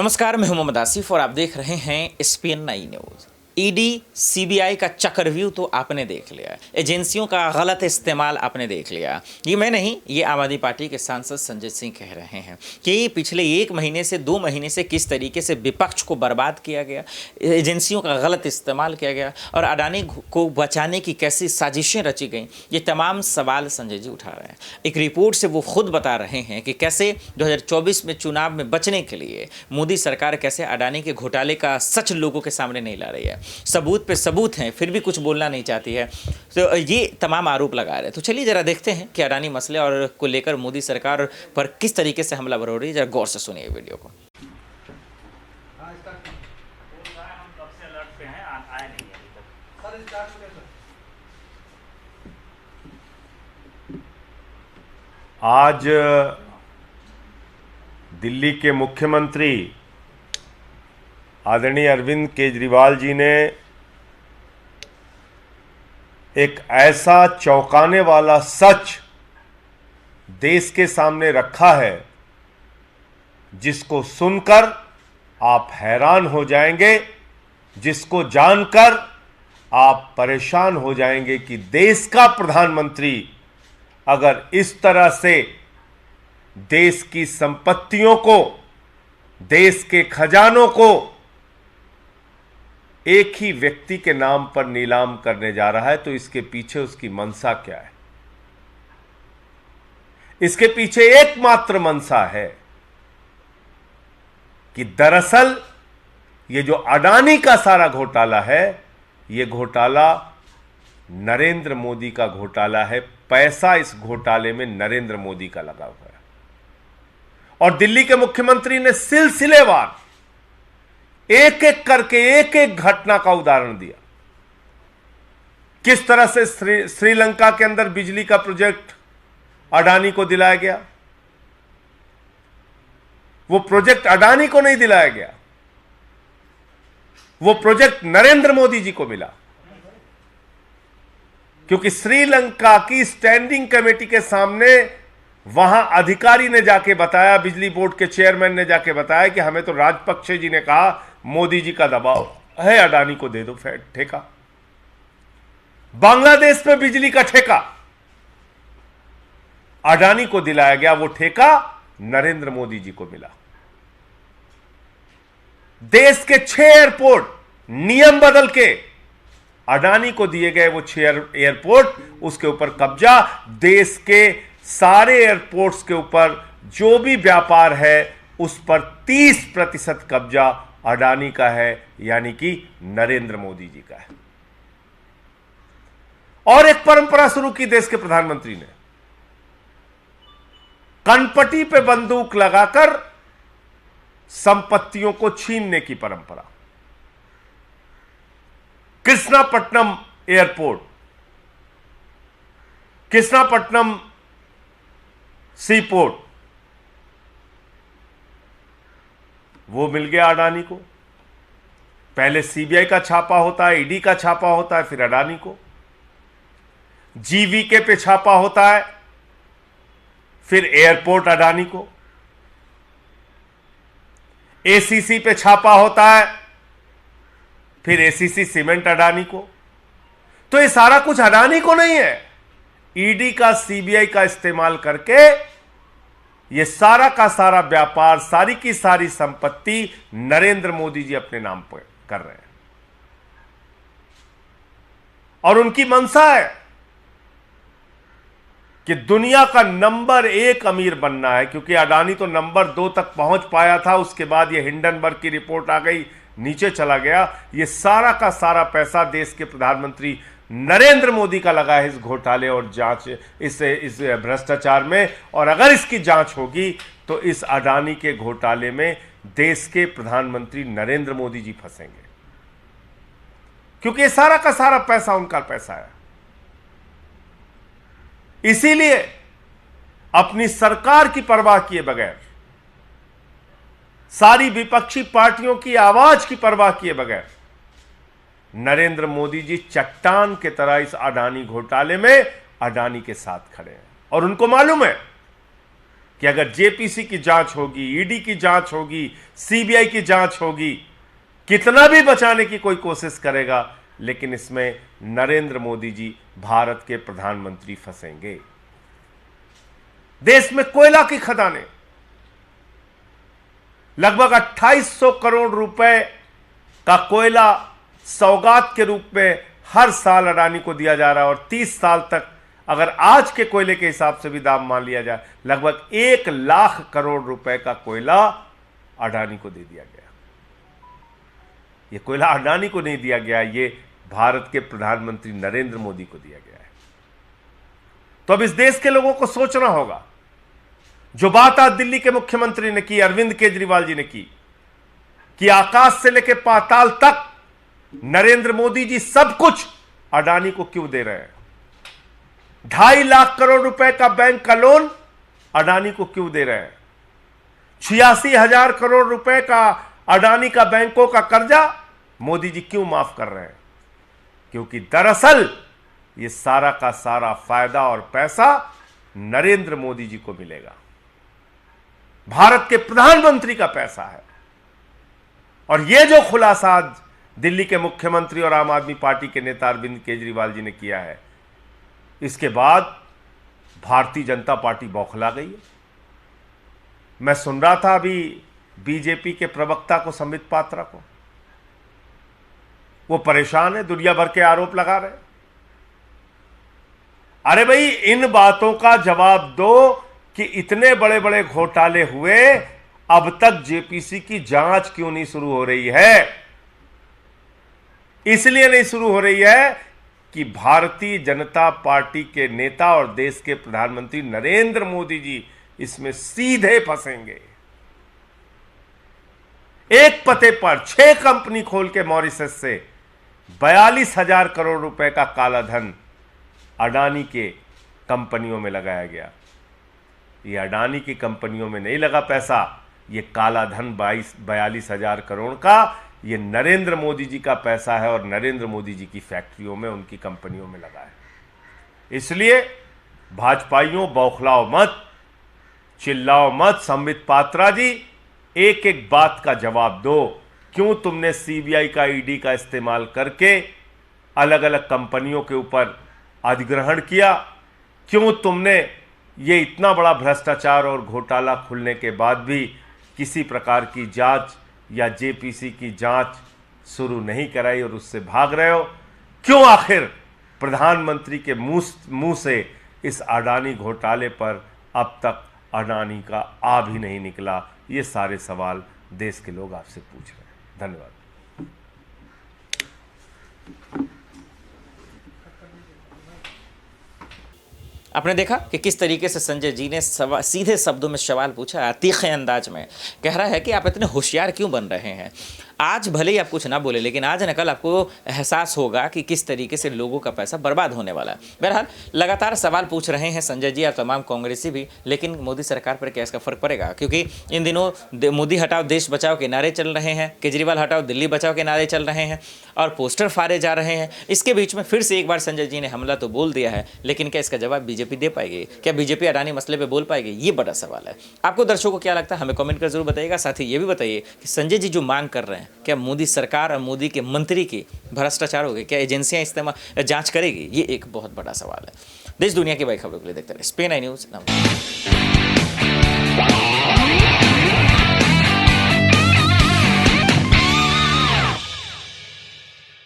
नमस्कार, मैं हूं मोहम्मद आसिफ और आप देख रहे हैं SPN 9 न्यूज़। ईडी सीबीआई का चक्रव्यूह तो आपने देख लिया, एजेंसियों का गलत इस्तेमाल आपने देख लिया। ये मैं नहीं, ये आम आदमी पार्टी के सांसद संजय सिंह कह रहे हैं कि पिछले 1 महीने से 2 महीने से किस तरीके से विपक्ष को बर्बाद किया गया, एजेंसियों का गलत इस्तेमाल किया गया और अडानी को बचाने की कैसी साजिशें रची गई। ये तमाम सवाल संजय जी उठा रहे हैं। एक रिपोर्ट से वो खुद बता रहे हैं कि कैसे 2024 में चुनाव में बचने के लिए मोदी सरकार कैसे अडानी के घोटाले का सच लोगों के सामने नहीं ला रही है। सबूत पे सबूत हैं, फिर भी कुछ बोलना नहीं चाहती है। तो ये तमाम आरोप लगा रहे हैं। तो चलिए जरा देखते हैं कि अडानी मसले और को लेकर मोदी सरकार पर किस तरीके से हमलावर हो रही है। जरा गौर से सुनिए वीडियो को। आज दिल्ली के मुख्यमंत्री आदरणीय अरविंद केजरीवाल जी ने एक ऐसा चौंकाने वाला सच देश के सामने रखा है जिसको सुनकर आप हैरान हो जाएंगे, जिसको जानकर आप परेशान हो जाएंगे कि देश का प्रधानमंत्री अगर इस तरह से देश की संपत्तियों को, देश के खजानों को एक ही व्यक्ति के नाम पर नीलाम करने जा रहा है, तो इसके पीछे उसकी मंशा क्या है? इसके पीछे एकमात्र मंशा है कि दरअसल ये जो अडानी का सारा घोटाला है, ये घोटाला नरेंद्र मोदी का घोटाला है। पैसा इस घोटाले में नरेंद्र मोदी का लगा हुआ है और दिल्ली के मुख्यमंत्री ने सिलसिलेवार एक एक करके एक एक घटना का उदाहरण दिया। किस तरह से श्रीलंका के अंदर बिजली का प्रोजेक्ट अडानी को दिलाया गया। वो प्रोजेक्ट अडानी को नहीं दिलाया गया, वो प्रोजेक्ट नरेंद्र मोदी जी को मिला, क्योंकि श्रीलंका की स्टैंडिंग कमेटी के सामने वहां अधिकारी ने जाके बताया, बिजली बोर्ड के चेयरमैन ने जाके बताया कि हमें तो राजपक्षे जी ने कहा मोदी जी का दबाव है, अडानी को दे दो ठेका। बांग्लादेश में बिजली का ठेका अडानी को दिलाया गया, वो ठेका नरेंद्र मोदी जी को मिला। देश के 6 एयरपोर्ट नियम बदल के अडानी को दिए गए, वो 6 एयरपोर्ट, उसके ऊपर कब्जा। देश के सारे एयरपोर्ट्स के ऊपर जो भी व्यापार है उस पर 30% कब्जा अडानी का है, यानी कि नरेंद्र मोदी जी का है। और एक परंपरा शुरू की देश के प्रधानमंत्री ने, कनपटी पे बंदूक लगाकर संपत्तियों को छीनने की परंपरा। कृष्णापट्टनम एयरपोर्ट, कृष्णापट्टनम सीपोर्ट, वो मिल गया अडानी को। पहले सीबीआई का छापा होता है, ईडी का छापा होता है, फिर अडानी को। जीवीके पे छापा होता है, फिर एयरपोर्ट अडानी को। एसीसी पे छापा होता है, फिर एसीसी सीमेंट अडानी को। तो ये सारा कुछ अडानी को नहीं है, ईडी का, सीबीआई का इस्तेमाल करके ये सारा का सारा व्यापार, सारी की सारी संपत्ति नरेंद्र मोदी जी अपने नाम पर कर रहे हैं। और उनकी मंशा है कि दुनिया का नंबर 1 अमीर बनना है, क्योंकि अडानी तो नंबर 2 तक पहुंच पाया था, उसके बाद ये हिंडनबर्ग की रिपोर्ट आ गई, नीचे चला गया। ये सारा का सारा पैसा देश के प्रधानमंत्री नरेंद्र मोदी का लगा है इस घोटाले और जांच, इस भ्रष्टाचार में। और अगर इसकी जांच होगी तो इस अडानी के घोटाले में देश के प्रधानमंत्री नरेंद्र मोदी जी फंसेंगे, क्योंकि ये सारा का सारा पैसा उनका पैसा है। इसीलिए अपनी सरकार की परवाह किए बगैर, सारी विपक्षी पार्टियों की आवाज की परवाह किए बगैर नरेंद्र मोदी जी चट्टान के तरह इस अडानी घोटाले में अडानी के साथ खड़े हैं। और उनको मालूम है कि अगर जेपीसी की जांच होगी, ईडी की जांच होगी, सीबीआई की जांच होगी, कितना भी बचाने की कोई कोशिश करेगा, लेकिन इसमें नरेंद्र मोदी जी भारत के प्रधानमंत्री फंसेंगे। देश में कोयला की खदानें, लगभग 2800 करोड़ रुपए का कोयला सौगात के रूप में हर साल अडानी को दिया जा रहा है, और 30 साल तक अगर आज के कोयले के हिसाब से भी दाम मान लिया जाए, लगभग 1 लाख करोड़ रुपए का कोयला अडानी को दे दिया गया। यह कोयला अडानी को नहीं दिया गया, यह भारत के प्रधानमंत्री नरेंद्र मोदी को दिया गया है। तो अब इस देश के लोगों को सोचना होगा, जो बात आज दिल्ली के मुख्यमंत्री ने की, अरविंद केजरीवाल जी ने की, कि आकाश से लेकर पाताल तक नरेंद्र मोदी जी सब कुछ अडानी को क्यों दे रहे हैं। 2.5 लाख करोड़ रुपए का बैंक का लोन अडानी को क्यों दे रहे हैं। 86,000 करोड़ रुपए का अडानी का बैंकों का कर्जा मोदी जी क्यों माफ कर रहे हैं। क्योंकि दरअसल यह सारा का सारा फायदा और पैसा नरेंद्र मोदी जी को मिलेगा, भारत के प्रधानमंत्री का पैसा है। और यह जो खुलासा आज दिल्ली के मुख्यमंत्री और आम आदमी पार्टी के नेता अरविंद केजरीवाल जी ने किया है, इसके बाद भारतीय जनता पार्टी बौखला गई है। मैं सुन रहा था अभी बीजेपी के प्रवक्ता को, संबित पात्रा को, वो परेशान है, दुनिया भर के आरोप लगा रहे हैं। अरे भाई, इन बातों का जवाब दो कि इतने बड़े बड़े घोटाले हुए, अब तक जेपीसी की जांच क्यों नहीं शुरू हो रही है। इसलिए नहीं शुरू हो रही है कि भारतीय जनता पार्टी के नेता और देश के प्रधानमंत्री नरेंद्र मोदी जी इसमें सीधे फंसेंगे। एक पते पर 6 कंपनी खोल के मॉरिशस से 42,000 करोड़ रुपए का काला धन अडानी के कंपनियों में लगाया गया। ये अडानी की कंपनियों में नहीं लगा पैसा, ये काला धन 42,000 करोड़ का ये नरेंद्र मोदी जी का पैसा है, और नरेंद्र मोदी जी की फैक्ट्रियों में, उनकी कंपनियों में लगा है। इसलिए भाजपाइयों, बौखलाओ मत, चिल्लाओ मत। संबित पात्रा जी, एक एक बात का जवाब दो। क्यों तुमने सीबीआई का, ईडी का इस्तेमाल करके अलग अलग कंपनियों के ऊपर अधिग्रहण किया? क्यों तुमने ये इतना बड़ा भ्रष्टाचार और घोटाला खुलने के बाद भी किसी प्रकार की जांच या जेपीसी की जांच शुरू नहीं कराई और उससे भाग रहे हो? क्यों आखिर प्रधानमंत्री के मुंह से इस अडानी घोटाले पर अब तक अडानी का आ भी नहीं निकला? ये सारे सवाल देश के लोग आपसे पूछ रहे हैं। धन्यवाद। आपने देखा कि किस तरीके से संजय जी ने सीधे शब्दों में सवाल पूछा, तीखे अंदाज में। कह रहा है कि आप इतने होशियार क्यों बन रहे हैं। आज भले ही आप कुछ ना बोले, लेकिन आज न कल आपको एहसास होगा कि किस तरीके से लोगों का पैसा बर्बाद होने वाला है। बहरहाल लगातार सवाल पूछ रहे हैं संजय जी और तमाम कांग्रेसी भी, लेकिन मोदी सरकार पर क्या इसका फर्क पड़ेगा? क्योंकि इन दिनों मोदी हटाओ देश बचाओ के नारे चल रहे हैं, केजरीवाल हटाओ दिल्ली बचाओ के नारे चल रहे हैं और पोस्टर फाड़े जा रहे हैं। इसके बीच में फिर से एक बार संजय जी ने हमला तो बोल दिया है, लेकिन क्या इसका जवाब बीजेपी दे पाएगी? क्या बीजेपी अडानी मसले पर बोल पाएगी? ये बड़ा सवाल है। आपको दर्शकों को क्या लगता है, हमें कमेंट कर जरूर बताइएगा। साथ ही ये भी बताइए कि संजय जी जो मांग कर रहे हैं, क्या मोदी सरकार और मोदी के मंत्री की भ्रष्टाचार हो गए? क्या एजेंसियां इस्तेमाल जांच करेगी? ये एक बहुत बड़ा सवाल है। देश दुनिया की बड़ी खबरों के लिए देखते रहिए SPN9 न्यूज़।